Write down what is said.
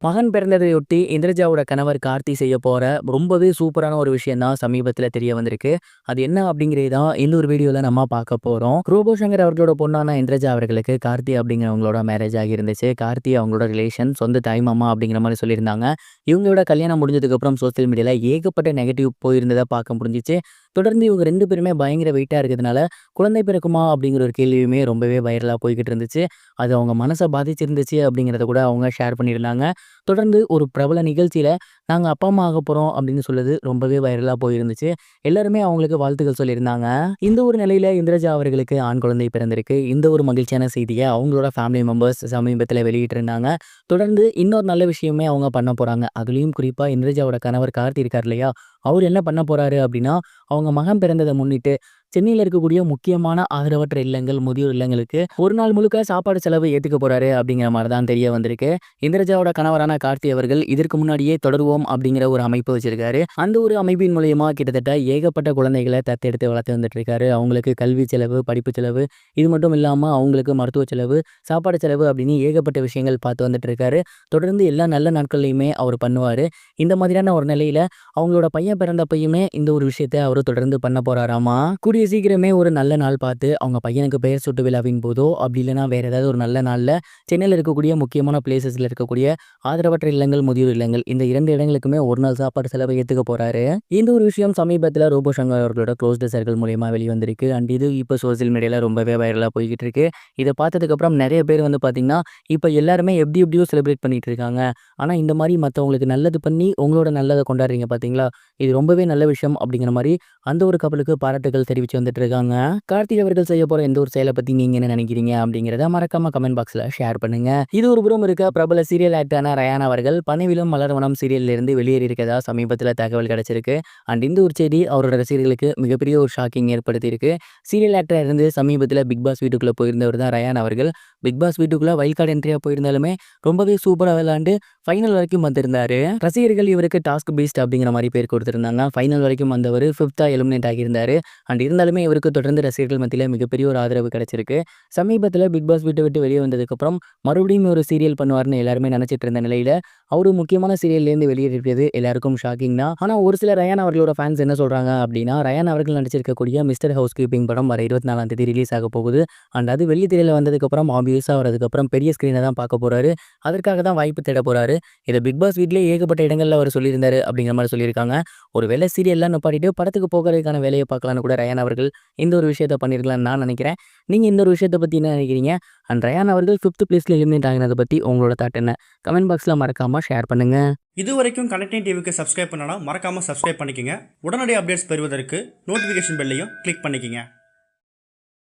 மகன் பிறந்ததையொட்டி இந்திரஜாவோட கணவர் கார்த்தி செய்ய போற ரொம்பவே சூப்பரான ஒரு விஷயம் தான் சமீபத்துல தெரிய வந்திருக்கு. அது என்ன அப்படிங்கிறது தான் இந்த ஒரு வீடியோல நம்ம பார்க்க போறோம். ரோபோ சங்கர் அவர்களோட பொண்ணான இந்திரஜா அவர்களுக்கு கார்த்தி அப்படிங்கிறவங்களோட மேரேஜ் ஆகியிருந்துச்சு. கார்த்தி அவங்களோட ரிலேஷன், சொந்த தாய் மாமா அப்படிங்கிற மாதிரி சொல்லியிருந்தாங்க. இவங்களோட கல்யாணம் முடிஞ்சதுக்கு அப்புறம் சோசியல் மீடியால ஏகப்பட்ட நெகட்டிவ் போயிருந்ததை பார்க்க முடிஞ்சிச்சு. தொடர்ந்து இவங்க 2 பேருமே பயங்கர வெயிட்டா இருக்கிறதுனால, குழந்தை பிறக்குமா அப்படிங்கிற ஒரு கேள்வியுமே ரொம்பவே வைரலா போய்க்கிட்டு இருந்துச்சு. அது அவங்க மனச பாதிச்சிருந்துச்சு அப்படிங்கிறத கூட அவங்க ஷேர் பண்ணியிருந்தாங்க. தொடர்ந்து ஒரு பிரபல நிகழ்ச்சியில நாங்க அப்பா, அம்மா ஆகப் போறோம் அப்படின்னு சொல்லுது ரொம்பவே வைரலா போயிருந்துச்சு. எல்லாருமே அவங்களுக்கு வாழ்த்துக்கள் சொல்லியிருந்தாங்க. இந்த ஒரு நிலையில இந்திரஜா அவர்களுக்கு ஆண் குழந்தை பிறந்திருக்கு. இந்த ஒரு மகிழ்ச்சியான செய்திய அவங்களோட ஃபேமிலி மெம்பர்ஸ் சமீபத்தில வெளியிட்டிருந்தாங்க. தொடர்ந்து இன்னொரு நல்ல விஷயமே அவங்க பண்ண போறாங்க. அதுலயும் குறிப்பா இந்திரஜாவோட கணவர் கார்த்தி இருக்கார் இல்லையா? அவரு என்ன பண்ண போறாரு அப்படின்னா, அவங்க மகன் பிறந்தத முன்னிட்டு சென்னையில இருக்கக்கூடிய முக்கியமான ஆதரவற்ற இல்லங்கள், முதியோர் இல்லங்களுக்கு ஒரு நாள் முழுக்க சாப்பாடு செலவு ஏத்துக்க போறாரு அப்படிங்கிற மாரி தான் தெரிய வந்திருக்கு. இந்திரஜாவோட கணவரான கார்த்தி அவர்கள் இதற்கு முன்னாடியே தொடருவோம் அப்படிங்கிற ஒரு அமைப்பு வச்சிருக்காரு. அந்த ஒரு அமைப்பின் மூலியமா கிட்டத்தட்ட ஏகப்பட்ட குழந்தைகள தத்தெடுத்து வளர்த்து வந்துட்டு இருக்காரு. அவங்களுக்கு கல்வி செலவு, படிப்பு செலவு, இது மட்டும் இல்லாம அவங்களுக்கு மருத்துவ செலவு, சாப்பாடு செலவு அப்படின்னு ஏகப்பட்ட விஷயங்கள் பார்த்து வந்துட்டு இருக்காரு. தொடர்ந்து எல்லா நல்ல நாட்கள்லயுமே அவர் பண்ணுவாரு. இந்த மாதிரியான ஒரு நிலையில அவங்களோட பையன் பிறந்தப்பயுமே இந்த ஒரு விஷயத்த அவரு தொடர்ந்து பண்ண போறாராமா. கூடிய சீக்கிரமே ஒரு நல்ல நாள் பார்த்து அவங்க பையனுக்கு பெயர் சூட்டு விழாவின் போதோ, அப்படி இல்லைன்னா வேற ஏதாவது ஒரு நல்ல நாள்ல சென்னையில இருக்கக்கூடிய முக்கியமான பிளேசஸ்ல இருக்கக்கூடிய ஆதரவற்ற இல்லங்கள், முதியோர் இல்லங்கள் இந்த 2 இடங்களுக்குமே ஒரு நாள் சாப்பாடு செலவை ஏத்துக்க போறாரு. இந்த ஒரு விஷயம் சமீபத்துல ரோபோ சங்கர் அவர்களோட க்ளோஸ்டு சர்க்கிள் மூலியமா வெளிவந்திருக்கு. அண்ட் இது இப்ப சோசியல் மீடியால ரொம்பவே வைரலா போய்கிட்டு இருக்கு. இத பார்த்ததுக்கு அப்புறம் நெறைய பேர் வந்து பார்த்தீங்கன்னா, இப்ப எல்லாருமே எப்படி எப்படியோ செலிப்ரேட் பண்ணிட்டு இருக்காங்க. ஆனா இந்த மாரி மத்தவங்களுக்கு நல்லது பண்ணி உங்களோட நல்லத கொண்டாடுறீங்க பார்த்தீங்களா? இது ரொம்பவே நல்ல விஷயம் அப்படிங்கிற மாரி அந்த ஒரு கப்பலுக்கு பாராட்டுகள் தெரிவிச்சு வந்துட்டு இருக்காங்க. கார்த்திக் அவர்கள் செய்ய போற எந்த ஒரு செயலை பத்தி நீங்க என்ன நினைக்கிறீங்க அப்படிங்கிறத மறக்காம கமெண்ட் பாக்ஸ்ல ஷேர் பண்ணுங்க. இது ஒரு புறம் இருக்க, பிரபல சீரியல் ஆக்டரான ரயான் அவர்கள் பணிவிலும் மலர்வனம் சீரியல்ல இருந்து வெளியேறி இருக்கதா சமீபத்தில் தகவல் கிடைச்சிருக்கு. அண்ட் இந்த ஒரு செய்தி அவரோட ரசிகர்களுக்கு மிகப்பெரிய ஒரு ஷாக்கிங் ஏற்படுத்தி இருக்கு. சீரியல் ஆக்டரா இருந்து சமீபத்தில் பிக் பாஸ் வீட்டுக்குள்ள போயிருந்தவர் தான் ரயான் அவர்கள். பிக் பாஸ் வீட்டுக்குள்ள வைல்ட் கார்டு என்ட்ரியா போயிருந்தாலுமே ரொம்பவே சூப்பரா விளையாண்டு ஃபைனல் வரைக்கும் வந்திருந்தாரு. ரசிகர்கள் இவருக்கு டாஸ்க் பீஸ்ட் அப்படிங்கிற மாதிரி பேர் கொடுத்திருந்தாங்க. ஃபைனல் வரைக்கும் வந்தவர் 5th எலிமினேட் ஆகியிருந்தாரு. அண்ட் இருந்தாலுமே இவருக்கு தொடர்ந்து ரசிகர்கள் மத்தியில மிகப்பெரிய ஒரு ஆதரவு கிடைச்சிருக்கு. சமீபத்தில் பிக் பாஸ் வீட்டை விட்டு வெளியே வந்ததுக்கப்புறம் மறுபடியும் ஒரு சீரியல் பண்ணுவார்னு எல்லாருமே நினைச்சிட்டு இருந்த நிலையில அவரு முக்கியமான சீரியல்லேருந்து வெளியேறியது எல்லாருக்கும் ஷாக்கிங் தான். ஆனால் ஒரு சில ரயான் அவர்களோட ஃபேன்ஸ் என்ன சொல்றாங்க அப்படின்னா, ரயான் அவர்கள் நடிச்சிருக்கக்கூடிய மிஸ்டர் ஹவுஸ் கீப்பிங் படம் வர 24ஆம் தேதி ரிலீஸ் ஆக போகுது. அண்ட் அது வெளிய திரையில வந்ததுக்கப்புறம் ஆப்வியஸாக வரதுக்கப்புறம் பெரிய ஸ்க்ரீனை தான் பார்க்க போறாரு. அதற்காக தான் வாய்ப்பு தேட போறாரு. இதை பிக் பாஸ் வீட்லயே ஏகப்பட்ட இடங்கள்ல அவர் சொல்லியிருந்தாரு அப்படிங்கிற மாதிரி சொல்லியிருக்காங்க. ஒரு வேளை சீரியல்லாம் நிப்பாட்டிட்டு படத்துக்கு போகிறதுக்கான வேலையை பார்க்கலான்னு கூட ரயான் அவர்கள் இந்த ஒரு விஷயத்த பண்ணியிருக்கலாம்னு நான் நினைக்கிறேன். நீங்க இந்த ஒரு விஷயத்தை பத்தி என்ன நினைக்கிறீங்க? அண்ட் ரயான் அவர்கள் 5th பிளேஸ்ல எலிமினேட் ஆகினதை பத்தி உங்களோட தாட் என்ன? கமெண்ட் பாக்ஸ்ல மறக்காம ஷேர் பண்ணுங்க. இது வரைக்கும் கனெக்டிங் டிவிக்கு சப்ஸ்கிரைப் பண்ணனா மறக்காம சப்ஸ்கிரைப் பண்ணிக்கங்க. உடனடி அப்டேட்ஸ் பெறுவதற்கு நோட்டிஃபிகேஷன் பெல்லையும் கிளிக் பண்ணிக்கங்க.